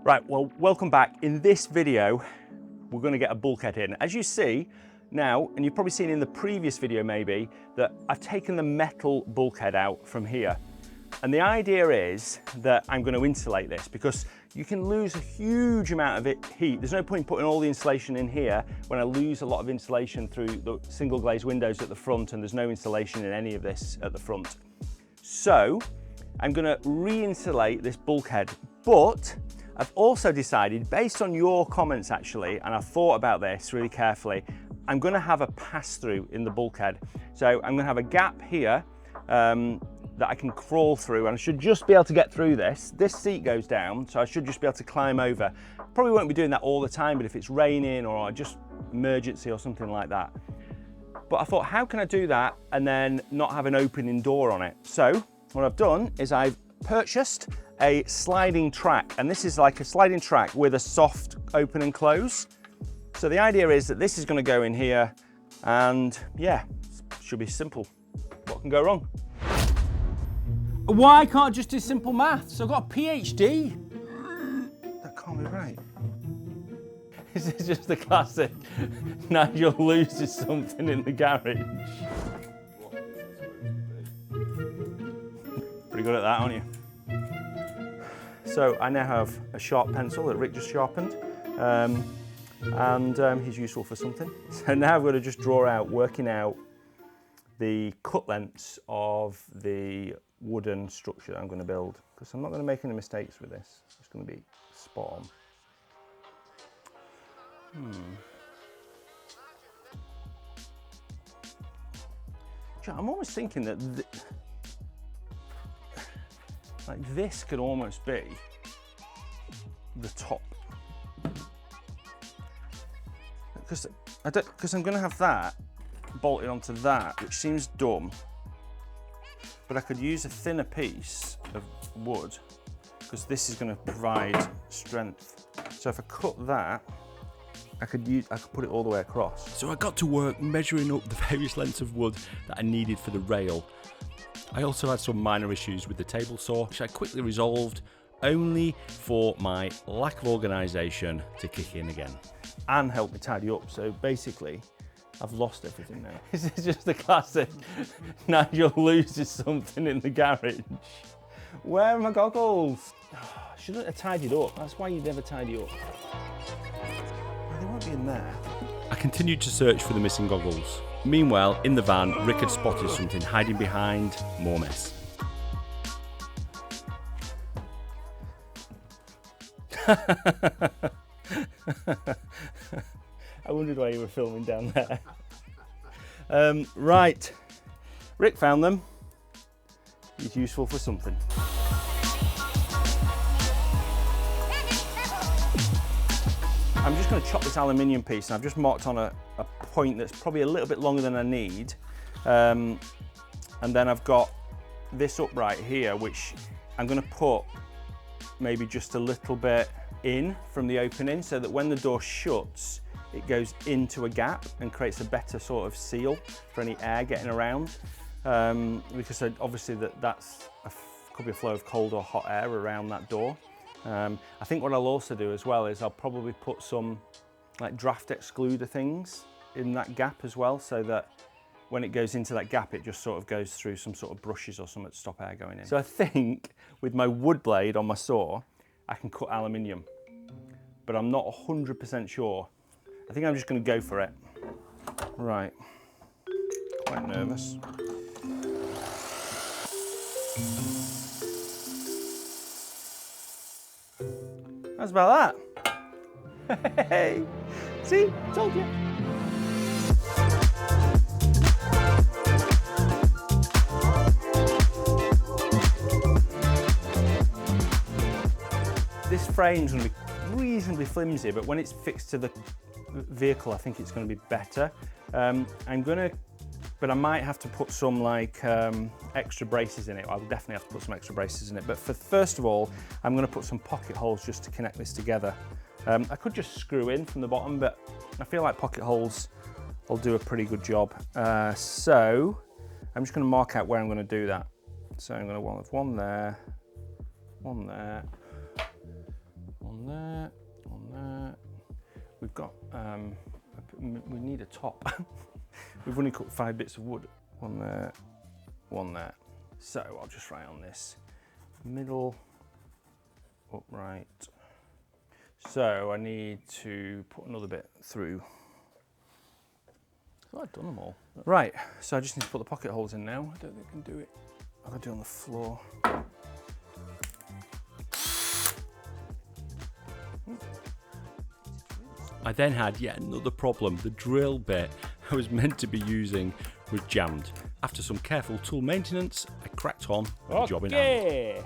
Right, well, welcome back. In this video, we're going to get a bulkhead in. As you see now, and you've probably seen in the previous video maybe, that I've taken the metal bulkhead out from here. And the idea is that I'm going to insulate this because you can lose a huge amount of heat. There's no point putting all the insulation in here when I lose a lot of insulation through the single glazed windows at the front, and there's no insulation in any of this at the front. So I'm going to re-insulate this bulkhead, but I've also decided, based on your comments actually, and I've thought about this really carefully, I'm going to have a pass-through in the bulkhead. So I'm going to have a gap here that I can crawl through, and I should just be able to get through this. This seat goes down, so I should just be able to climb over. Probably won't be doing that all the time, but if it's raining or just emergency or something like that. But I thought, how can I do that and then not have an opening door on it? So what I've done is I've purchased a sliding track, and this is like a sliding track with a soft open and close. So the idea is that this is going to go in here, and yeah, should be simple. What can go wrong? Why can't I just do simple maths? I've got a PhD. That can't be right. This is just the classic Nigel loses something in the garage. Pretty good at that, aren't you? So I now have a sharp pencil that Rick just sharpened, and he's useful for something. So now I've got to just draw out, working out the cut lengths of the wooden structure I'm going to build, because I'm not going to make any mistakes with this. It's going to be spot on. I'm almost thinking that like this could almost be the top, because I'm going to have that bolted onto that, which seems dumb, but I could use a thinner piece of wood because this is going to provide strength. So if I cut that, I could put it all the way across. So I got to work measuring up the various lengths of wood that I needed for the rail. I also had some minor issues with the table saw, which I quickly resolved, only for my lack of organisation to kick in again. And help me tidy up. So basically, I've lost everything now. This is just the classic Nigel loses something in the garage. Where are my goggles? I shouldn't have tidied up. That's why you never tidy up. Well, they won't be in there. I continued to search for the missing goggles. Meanwhile, in the van, Rick had spotted something hiding behind more mess. I wondered why you were filming down there. Right, Rick found them. He's useful for something. I'm just going to chop this aluminium piece, and I've just marked on a point that's probably a little bit longer than I need. And then I've got this upright here, which I'm going to put maybe just a little bit in from the opening, so that when the door shuts, it goes into a gap and creates a better sort of seal for any air getting around. Because obviously that's could be a flow of cold or hot air around that door. I think what I'll also do as well is I'll probably put some like draft excluder things in that gap as well, so that when it goes into that gap, it just sort of goes through some sort of brushes or something to stop air going in. So I think with my wood blade on my saw, I can cut aluminium, but I'm not 100% sure. I think I'm just going to go for it. Right, quite nervous. How's about that? Hey, see, told you. This frame's going to be reasonably flimsy, but when it's fixed to the vehicle, I think it's going to be better. But I might have to put some like extra braces in it. I'll definitely have to put some extra braces in it. But first of all, I'm going to put some pocket holes just to connect this together. I could just screw in from the bottom, but I feel like pocket holes will do a pretty good job. So I'm just going to mark out where I'm going to do that. So I'm going to have one there, one there, one there, we've got, we need a top. We've only cut 5 bits of wood. One there, one there. So I'll just write on this. Middle, upright. So I need to put another bit through. I've done them all. Right, so I just need to put the pocket holes in now. I don't think I can do it. I've got to do it on the floor. I then had yet another problem. The drill bit I was meant to be using was jammed. After some careful tool maintenance, I cracked on with the job in hand.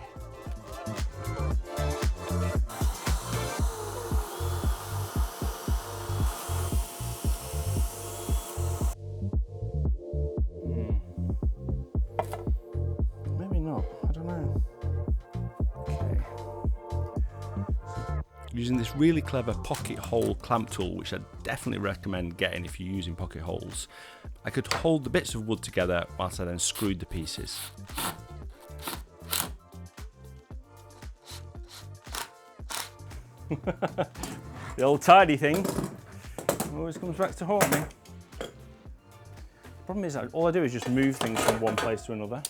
Maybe not, I don't know. Okay. Using this really clever pocket hole clamp tool, which I definitely recommend getting if you're using pocket holes, I could hold the bits of wood together whilst I then screwed the pieces. The old tidy thing always comes back to haunt me. Problem is that all I do is just move things from one place to another.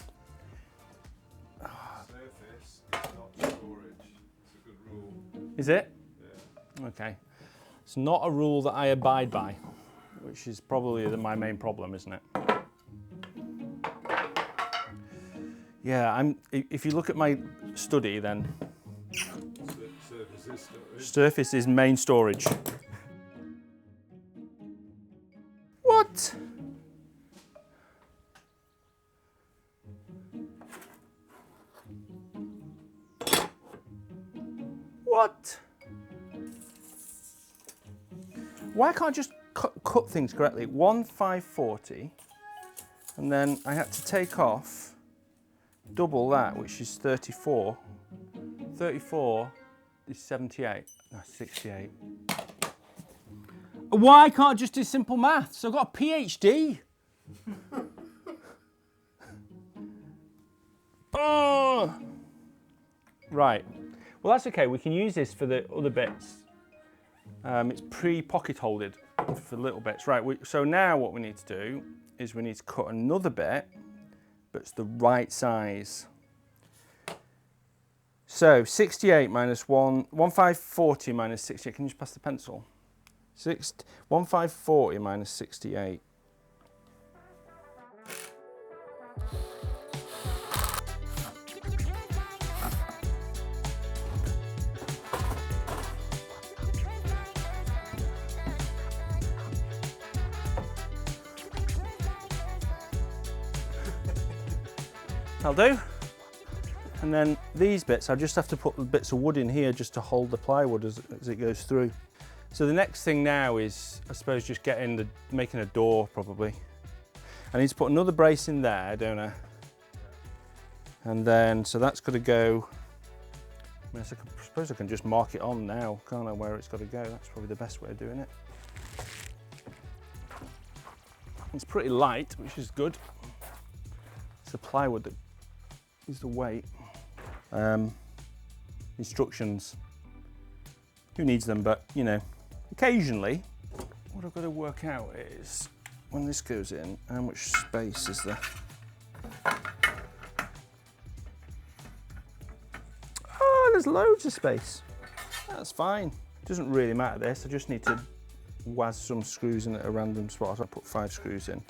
Surface, not storage. It's a good rule. Is it? Yeah. Okay. It's not a rule that I abide by, which is probably my main problem, isn't it? Yeah, if you look at my study, then Surface is storage. surface is main storage. What? What? Why can't I just cut things correctly? 1,540, and then I had to take off double that, which is 34. 34 is 78. No, 68. Why can't I just do simple maths? I've got a PhD. Oh. Right. Well, that's okay. We can use this for the other bits. It's pre-pocket holded for little bits. Right, so now what we need to do is we need to cut another bit, but it's the right size. So 68 minus 1,540 minus 68. Can you just pass the pencil? 1,540 minus 68. I'll do. And then these bits, I just have to put the bits of wood in here just to hold the plywood as it goes through. So the next thing now is, I suppose, just making a door probably. I need to put another brace in there, don't I? And then, so that's got to go, I suppose I can just mark it on now, can't I, where it's got to go? That's probably the best way of doing it. It's pretty light, which is good. It's the plywood that is the weight. Instructions. Who needs them? But you know, occasionally, what I've got to work out is when this goes in, how much space is there? Oh, there's loads of space. That's fine. Doesn't really matter this. I just need to waz some screws in at a random spot. So I put 5 screws in.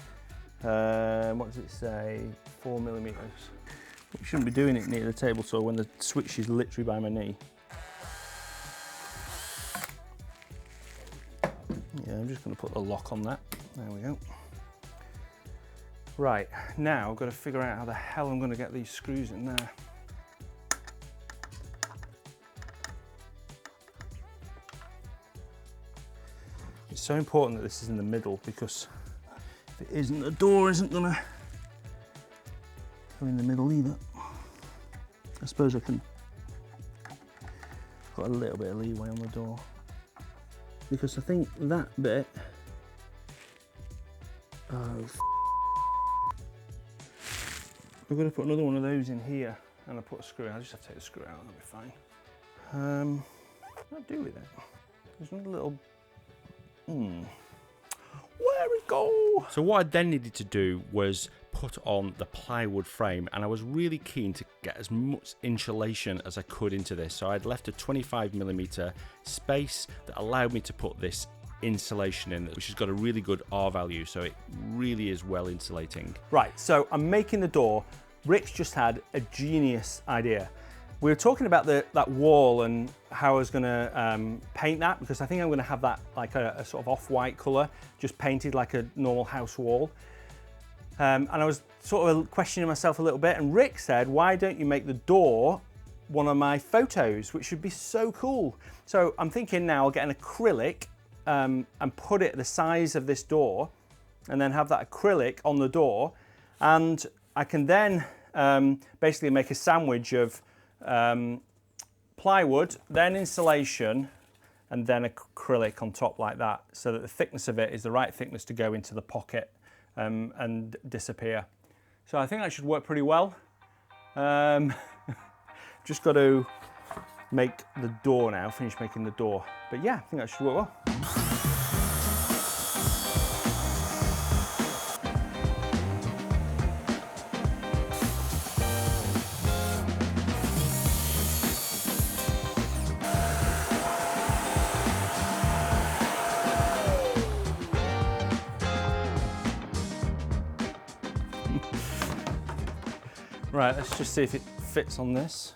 What does it say? 4mm. We shouldn't be doing it near the table saw when the switch is literally by my knee. Yeah, I'm just going to put the lock on that. There we go. Right, now I've got to figure out how the hell I'm going to get these screws in there. It's so important that this is in the middle, because if it isn't, the door isn't going to go in the middle either. I suppose I can, got a little bit of leeway on the door, because I think that bit, I've got to put another one of those in here, and I put a screw. I'll just have to take the screw out, that'll be fine. What do I do with it? There's another little Where it go? So what I then needed to do was put on the plywood frame, and I was really keen to get as much insulation as I could into this. So I'd left a 25mm space that allowed me to put this insulation in, which has got a really good R value, so it really is well insulating. Right, so I'm making the door. Rick's just had a genius idea. We were talking about that wall and how I was going to paint that, because I think I'm going to have that like a sort of off-white colour, just painted like a normal house wall. And I was sort of questioning myself a little bit, and Rick said, why don't you make the door one of my photos, which would be so cool. So I'm thinking now I'll get an acrylic and put it the size of this door, and then have that acrylic on the door, and I can then basically make a sandwich of plywood, then insulation, and then acrylic on top like that, so that the thickness of it is the right thickness to go into the pocket and disappear. So I think that should work pretty well. Just got to make the door now, finish making the door. But yeah, I think that should work well. Right, let's just see if it fits on this.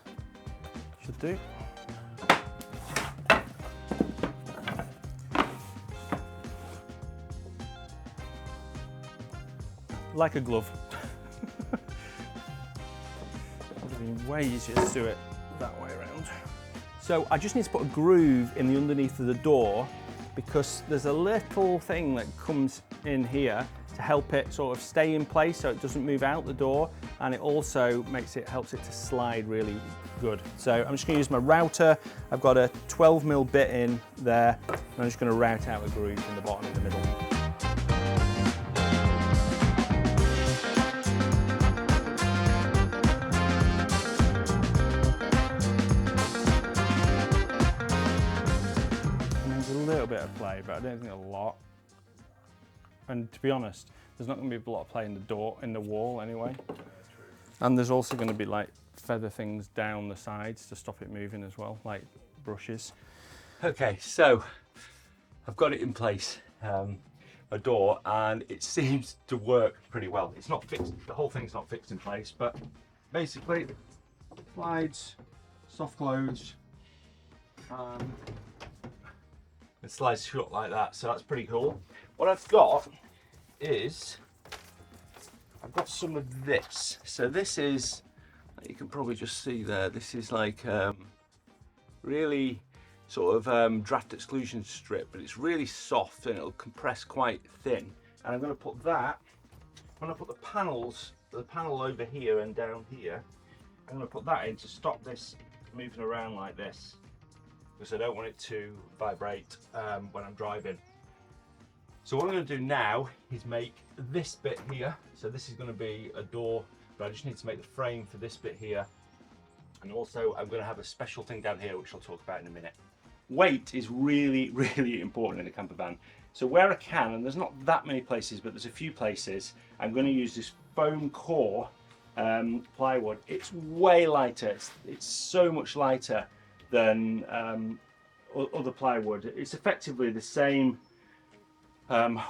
Should do. Like a glove. Would have been way easier to do it that way around. So I just need to put a groove in the underneath of the door, because there's a little thing that comes in here to help it sort of stay in place so it doesn't move out the door, and it also helps it to slide really good. So I'm just going to use my router. I've got a 12mm bit in there, and I'm just going to route out a groove in the bottom in the middle. And there's a little bit of play, but I don't think a lot. And to be honest, there's not going to be a lot of play in the wall anyway. And there's also going to be like feather things down the sides to stop it moving as well, like brushes. Okay, so I've got it in place, a door, and it seems to work pretty well. It's not fixed, the whole thing's not fixed in place, but basically slides, soft close, it slides shut like that, so that's pretty cool. What I've got is, I've got some of this. So this is, you can probably just see there, this is like really sort of draft exclusion strip, but it's really soft and it'll compress quite thin. And I'm going to put that, when I put the panel over here and down here, I'm going to put that in to stop this moving around like this, because I don't want it to vibrate when I'm driving. So what I'm going to do now is make this bit here. So this is going to be a door, but I just need to make the frame for this bit here. And also I'm going to have a special thing down here, which I'll talk about in a minute. Weight is really, really important in a camper van. So where I can, and there's not that many places, but there's a few places, I'm going to use this foam core plywood. It's way lighter. It's so much lighter than other plywood. It's effectively the same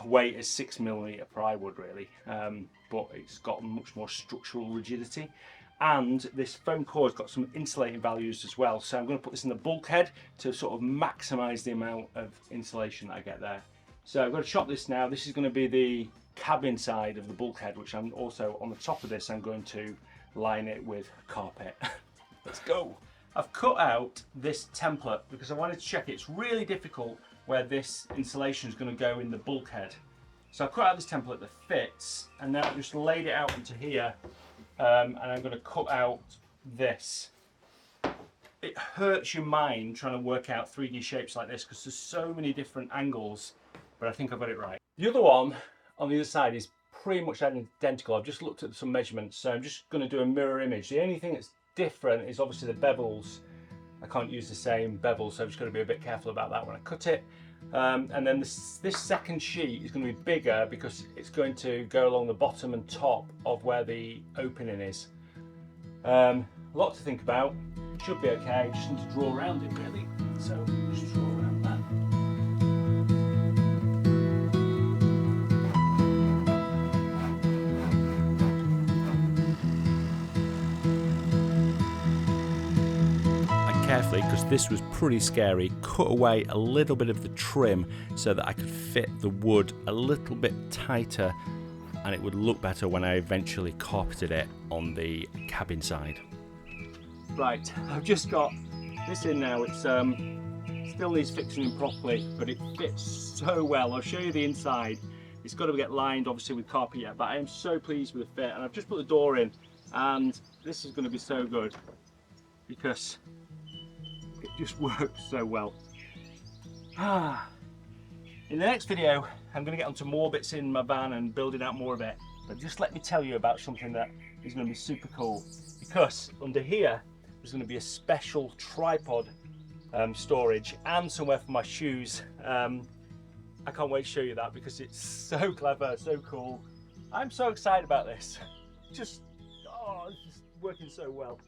weight as 6mm plywood really, but it's got much more structural rigidity, and this foam core has got some insulating values as well. So I'm going to put this in the bulkhead to sort of maximize the amount of insulation that I get there. So I'm going to chop this now. This is going to be the cabin side of the bulkhead, which I'm also, on the top of this, I'm going to line it with carpet. Let's go. I've cut out this template because I wanted to check it's really difficult where this insulation is going to go in the bulkhead. So I've cut out this template that fits, and now I've just laid it out into here, and I'm going to cut out this. It hurts your mind trying to work out 3D shapes like this because there's so many different angles, but I think I've got it right. The other one on the other side is pretty much identical. I've just looked at some measurements, so I'm just going to do a mirror image. The only thing that's different is obviously the bevels I can't use the same bevel, so I've just got to be a bit careful about that when I cut it. And then this second sheet is going to be bigger because it's going to go along the bottom and top of where the opening is. A lot to think about. Should be okay, just need to draw around it really. So just draw around that. Carefully, because this was pretty scary, cut away a little bit of the trim so that I could fit the wood a little bit tighter and it would look better when I eventually carpeted it on the cabin side. Right, I've just got this in now. It's still needs fixing in properly, but it fits so well. I'll show you the inside. It's got to get lined obviously with carpet yet, but I am so pleased with the fit, and I've just put the door in, and this is going to be so good because it just works so well. In the next video, I'm going to get onto more bits in my van and building out more of it. But just let me tell you about something that is going to be super cool. Because under here, there's going to be a special tripod storage and somewhere for my shoes. I can't wait to show you that because it's so clever, so cool. I'm so excited about this. It's just working so well.